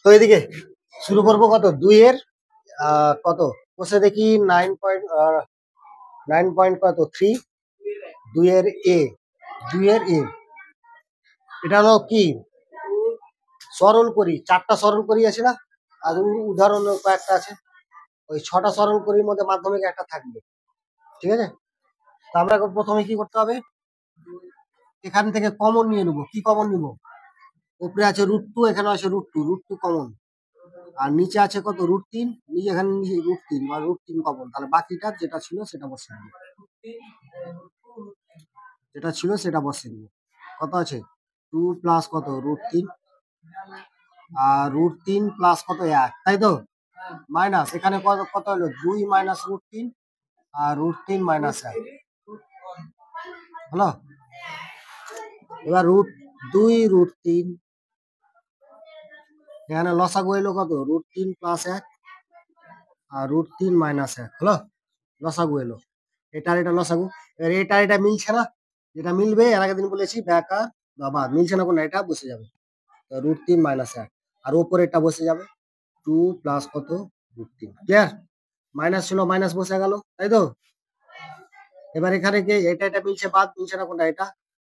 তো এদিকে শুরু করবো কত 2 এর কত বসে দেখি 9 পয়েন্ট কত 3 2 এর এ 2 এর এ এটা হলো কি সরল করি 4টা সরল করি আছে না আর উদাহরণ কয়েকটা আছে ওই 6টা সরল করির মধ্যে মাধ্যমিক একটা থাকবে ঠিক আছে তো আমরা প্রথমে কি করতে হবে এখান থেকে কমন নিয়ে নেবো কি কমন নিব উপরে আছে √2 এখানে আছে √2 কমন আর নিচে আছে কত √3 নিচে এখানে √3 বা √3 কমন তাহলে বাকিটা যেটা ছিল সেটা বসিয়ে দিব যেটা ছিল সেটা বসিয়ে দিব কত আছে 2 প্লাস কত √3 আর √3 প্লাস কত 1 তাই তো মাইনাস এখানে কত কত হলো 2 মাইনাস √3 আর √3 মাইনাস 1 হলো এবার √2 √3 এখানে লসাগু হইলো কত √3 প্লাস 1 আর √3 মাইনাস 1 হলো লসাগু এলো এটা লসাগু এবার এটা মিলছে না যেটা মিলবে এর আগের দিন বলেছি ব্যাকার বাবা মিলছে না কোন এটা বসে যাবে তো √3 মাইনাস 1 আর উপরে এটা বসে যাবে 2 প্লাস কত √3 ক্লিয়ার মাইনাস ছিল মাইনাস বসে গেল তাই তো এবার এখানে কি এটা মিলছে বাদ মিলছে না কোনটা এটা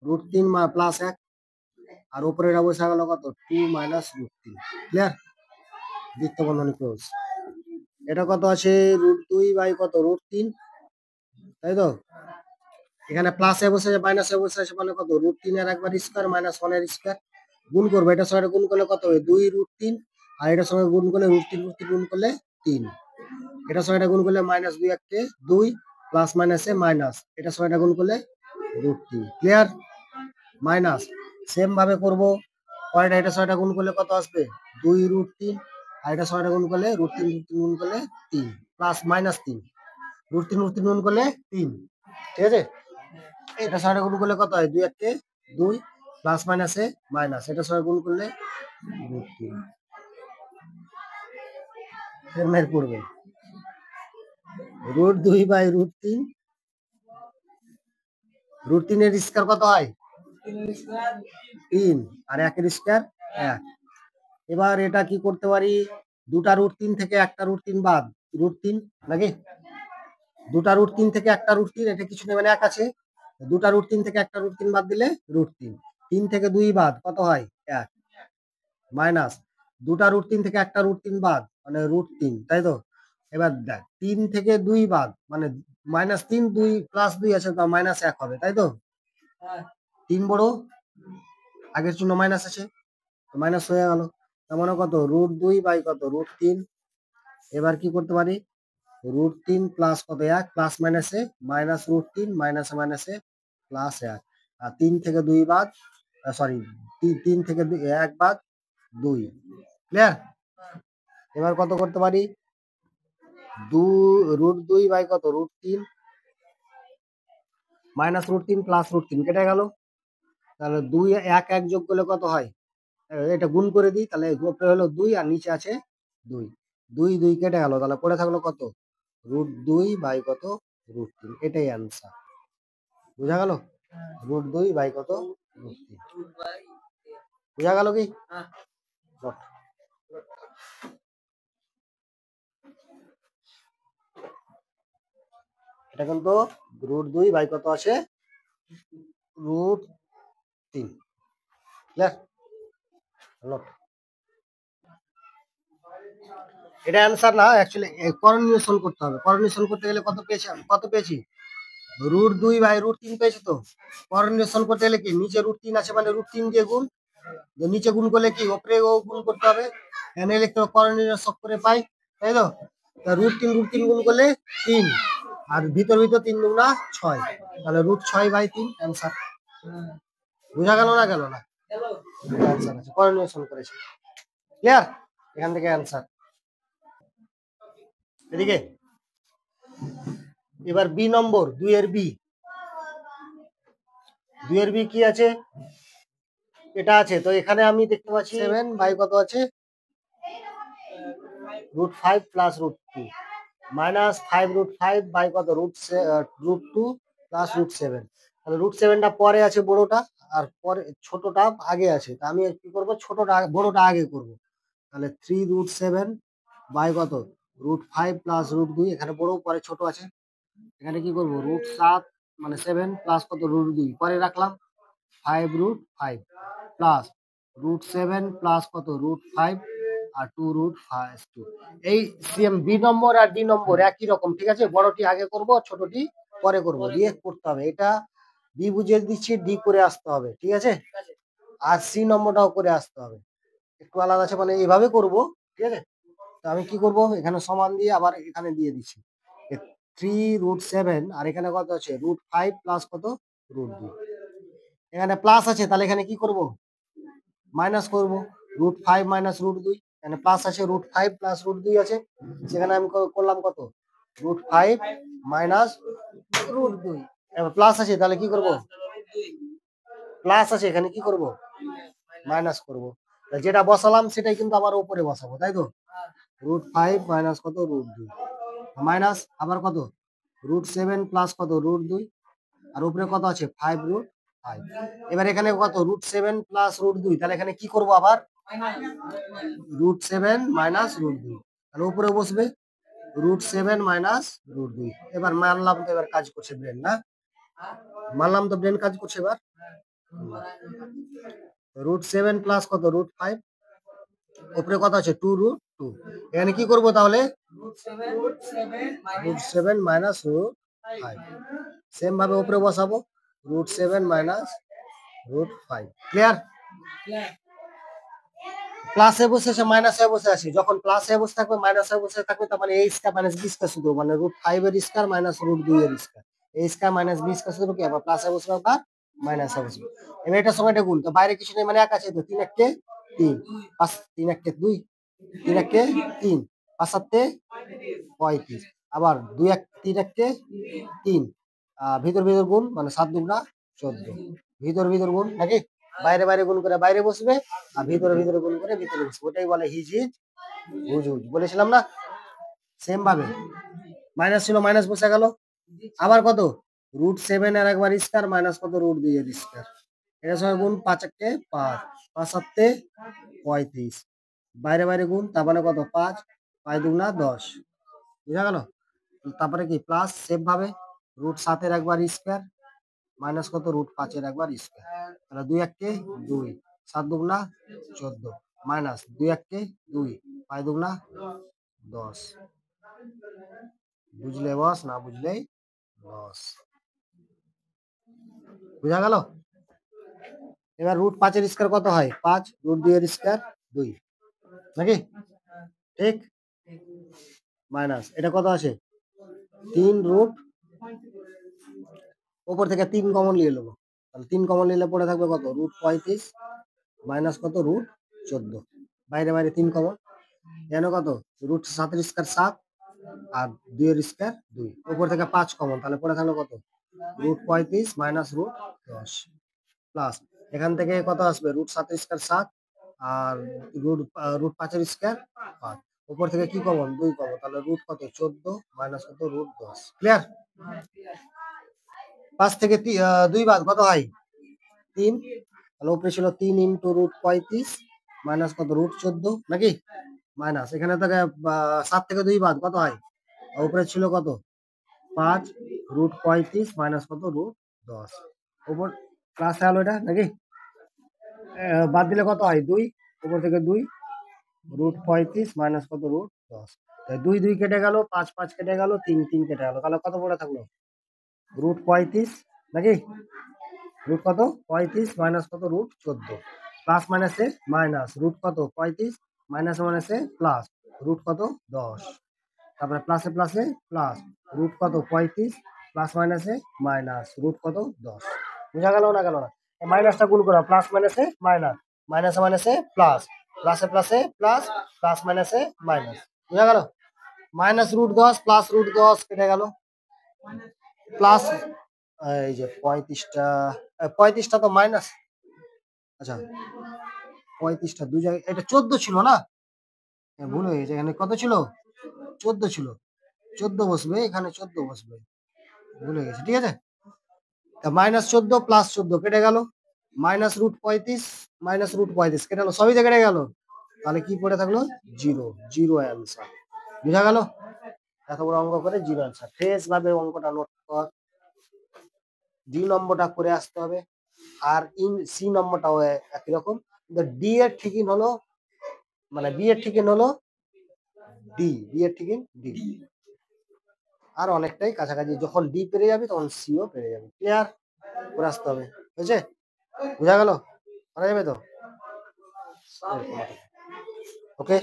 √3 প্লাস 1 আর উপরে এটা বসে গেল কত 2 মাইনাস √3 ক্লিয়ার বৃত্ত বন্ধনী ক্লোজ এটা কত আছে √2 বাই কত √3 তাই তো এখানে প্লাসে বসে মাইনাসে বসে আছে মানে কত √3 এর একবার স্কয়ার মাইনাস 1 এর স্কয়ার গুণ করবে এটার সঙ্গে গুণ করলে কত হবে 2 √3 আর এটার সঙ্গে গুণ করলে √3 গুণ করলে 3 এটার সঙ্গে গুণ করলে মাইনাস 2 এককে 2 প্লাস মাইনাসে মাইনাস এটার সঙ্গে গুণ করলে √3 ক্লিয়ার মাইনাস সেম ভাবে করব পরেরটা এটার সঙ্গে গুণ করলে কত আসবে 2 √3 আর এটার সঙ্গে গুণ করলে √3 গুণ করলে 3 প্লাস মাইনাস 3 √3 গুণ করলে 3 ঠিক আছে এটার সঙ্গে গুণ করলে কত হয় 2 এককে 2 প্লাস মাইনাসে মাইনাস এটার সঙ্গে গুণ করলে √3 ফের পড়বে √2 বাই √3 √3 এর স্কয়ার কত হয় 3 আর 1 এর স্কয়ার 1 এবার এটা কি করতে পারি দুটা √3 থেকে একটা √3 বাদ √3 নাকি দুটা √3 থেকে একটা √3 এটা কিছু নেই মানে 1 আছে দুটা √3 থেকে একটা √3 বাদ দিলে √3 3 থেকে 2 বাদ কত হয় 1 মাইনাস দুটা √3 থেকে একটা √3 বাদ মানে √3 তাই তো এবার দেখ 3 থেকে 2 বাদ মানে -3 2 প্লাস 2 আছে তো মাইনাস 1 হবে তাই তো 3 বড় আগের চিহ্ন মাইনাস আছে তো মাইনাস হয়ে গেল তার মানে কত √2 বাই কত √3 এবার কি করতে পারি √3 প্লাস কত 1 প্লাস মাইনাসে মাইনাস √3 মাইনাসে মাইনাসে প্লাস 1 আর 3 থেকে 2 বাদ সরি 3 থেকে 1 বাদ 2 ক্লিয়ার এবার কত করতে পারি √2 বাই কত √3 মাইনাস √3 প্লাস √3 কেটে গেল তাহলে 2 1 1 যোগ করলে কত হয় এটা গুণ করে দিই তাহলে উপরে হলো 2 আর নিচে আছে 2 2 2 কেটে গেল তাহলে পড়ে থাকলো কত √2 বাই কত √3 এটাই অ্যান্সার বুঝা গেল √2 বাই কত √3 বুঝা গেল কি এটা কিন্তু √2 বাই কত আছে √3 ক্লিয়ার এটা অ্যান্সার না অ্যাকচুয়ালি করণীয়সন করতে হবে করণীয়সন করতে গেলে কত পেয়েছি √2 বাই √3 পেয়েছি তো করণীয়সন করতে গেলে কি নিচে √3 আছে মানে √3 দিয়ে গুণ নিচে গুণ করলে কি উপরে ও গুণ করতে হবে এনে লিখতে করণীয়সক করে পাই তাই তো √3 গুণ করলে 3 আর ভিতর 3 দুগুণা 6 তাহলে √6 বাই 3 অ্যান্সার বুঝা গেল না অ্যান্সার আছে করণীয়সন করেছি ক্লিয়ার এখান থেকে অ্যান্সার এদিকে এবার বি নম্বর 2 এর বি কি আছে এটা আছে তো এখানে আমি দেখতে পাচ্ছি 7 বাই কত আছে √5 প্লাস √2 মাইনাস 5 √5 বাই কত √2 প্লাস √7 তাহলে √7টা পরে আছে বড়টা আর পরে ছোটটা আগে আছে তা আমি কি করব ছোটটা বড়টা আগে করব তাহলে 3√7 বাই কত √5 প্লাস √2, এখানে বড় পরে ছোট আছে, এখানে কি করবো √7 মানে 7 প্লাস কত √2 পরে রাখলাম 5√5 প্লাস √7 প্লাস কত √5 আর 2√5 এই সেম বি নম্বর আর ডি নম্বর একই রকম, ঠিক আছে? বড়টি আগে করব, ছোটটি পরে করব, দিয়ে করতে হবে। এটা বি বুঝিয়ে দিচ্ছি, ডি করে আসতে হবে, ঠিক আছে? আর সি নম্বরটাও করে আসতে হবে, একটু আলাদা আছে, মানে এইভাবে করব, ঠিক আছে? তো আমি কি করব, এখানে সমান দিয়ে আবার এখানে দিয়ে দিচ্ছি 3√7 আর এখানে কত আছে √5 প্লাস কত √2, এখানে প্লাস আছে, তাহলে এখানে কি করব মাইনাস করব, √5 মাইনাস √2, এখানে প্লাস আছে √5 প্লাস √2 আছে, সেখানে আমি করলাম কত √5 মাইনাস √2, এবার প্লাস আছে, তাহলে কি করব প্লাস আছে, এখানে কি করব মাইনাস করব, যেটা বসালাম সেটাই কিন্তু আবার উপরে বসাবো, তাই তো? √5 মাইনাস কত √2 মাইনাস আবার কত √7 প্লাস কত √2 আর উপরে কত আছে 5√5, এবার এখানে কত √7 প্লাস √2, তাহলে এখানে কি করব আবার √7 মাইনাস √2, তাহলে উপরে বসবে √7 মাইনাস √2, এবার মানলাম তো, এবার কাজ করছে ব্রেন, না মানলাম তো ব্রেন কাজ করছে। এবার √7 প্লাস কত √5, উপরে কত আছে 2√2, এখানে কি করব তাহলে √7 মাইনাস √5, সেম ভাবে উপরে বসাবো √7 মাইনাস √5, ক্লিয়ার? প্লাসে বসেছে মাইনাসে বসে আছে, যখন প্লাসে বসে থাকবে মাইনাসে বসে থাকবে, তার মানে a square minus b square শুধু, মানে √5 এর স্কয়ার মাইনাস √2 এর square, a square minus b square শুধু কি আবার প্লাসে বসবে বা মাইনাসে বসবে। এবার এটার সঙ্গে এটা গুণ, তো বাইরে কিছু নেই মানে এক আছে, তো 3 1 3 5 3 1 2 3 1 3 5 7 35, আবার 2 1 3 1 3, ভিতর ভিতর গুণ মানে 7 2 14, ভিতর ভিতর গুণ নাকি বাইরে বাইরে গুণ করে বাইরে বসবে, আর ভিতরে ভিতরে গুণ করে ভিতরে বসবে, ওটাই বলে হিজ হিজ হুজ হুজ, বলেছিলাম না? সেম ভাবে মাইনাস ছিল মাইনাস বসে গেল, আবার কত √7 এর একবার স্কয়ার মাইনাস কত √2 এর স্কয়ার, এটার সঙ্গে গুণ 5 1 5 5 7 35, বাইরে বাইরে গুণ, তার মানে কত 5 5 2 10, বুঝা গেল? তারপরে কি প্লাস সেম ভাবে √7 এর একবার স্কয়ার মাইনাস কত √5 এর একবার স্কয়ার, তাহলে 2 1 2 7 2 14 মাইনাস 2 1 2 5 2 10, বুঝলে বস, না বুঝলেই লস, বুঝা গেল? এবার √5 এর স্কয়ার কত হয় 5, √2 এর স্কয়ার 2 নাকি, ঠিক? মাইনাস এটা কত আছে 3 √ উপর থেকে 3 কমন নিয়ে নেবো, তাহলে 3 কমন নিলে পড়ে থাকবে কত √35 মাইনাস কত √14, বাইরে বাইরে 3 কমন, এখানে কত √7 এর স্কয়ার 7 আর 2 এর স্কয়ার 2, উপর থেকে 5 কমন, তাহলে পড়ে থাকলো কত √35 মাইনাস √10 প্লাস এখান থেকে কত আসবে √7 এর স্কয়ার 7 আর √5 এর স্কয়ার 5, উপর থেকে কি কমন 2 কমন, তাহলে √ কত 14 মাইনাস কত √10, ক্লিয়ার? 5 থেকে 2 বাদ কত হয় 3, তাহলে উপরে ছিল 3 ইন্টু √35 মাইনাস কত √14 নাকি, মাইনাস এখানে থেকে 7 থেকে 2 বাদ কত হয়, উপরে ছিল কত 5 √35 মাইনাস কত √10, উপর প্লাস হলো এটা নাকি, বাদ দিলে কত হয় 2, উপর থেকে 2 √35 মাইনাস কত √10, 2 2 কেটে গেল, 5 5 কেটে গেল, 3 3 কেটে গেল, তাহলে কত পড়ে থাকলো √35 নাকি, কত 35 মাইনাস কত √14, প্লাস মাইনাসে মাইনাস কত 35 মাইনাস মাইনাসে প্লাস কত 10, তারপরে প্লাসে প্লাসে প্লাস কত 35 প্লাস মাইনাসে মাইনাস কত 10, বুঝা গেল না গেল না? মাইনাসটা গুণ করা, প্লাস মাইনাসে মাইনাস, মাইনাসে মাইনাসে প্লাস, প্লাসে প্লাসে প্লাস, প্লাস মাইনাসে মাইনাস, বুঝা গেল? মাইনাস √10 প্লাস √10 কেটে গেল, প্লাস এই যে 35টা তো মাইনাস, আচ্ছা 35টা দুই জায়গায়, এটা 14 ছিল না, ভুল হয়ে গেছে, এখানে কত ছিল 14 ছিল, 14 বসবে এখানে, 14 বসবে, ভুল হয়ে গেছে, ঠিক আছে? মাইনাস 14 প্লাস 14 কেটে গেল, মাইনাস √35 মাইনাস √35 কেটে গেল, সবই তো কেটে গেল, তাহলে কি পড়ে থাকলো? জিরো। Zero answer. বুঝা গেল? এত বড় অঙ্ক করে জিরো অ্যান্সার। ফ্রেশ ভাবে অঙ্কটা নোট কর। ডি নম্বরটা করে আসতে হবে। আর সি নম্বরটাও একই রকম। কিন্তু ডি এর ঠিকই হলো, মানে বি এর ঠিকই হলো ডি। বি এর ঠিকই ডি। আর অনেকটাই কাছাকাছি। যখন ডি পেরে যাবি তখন সিও পেরে যাবি। ক্লিয়ার? করে আসতে হবে। হয়েছে? বুঝা গেল? করা যাবে তো? ওকে।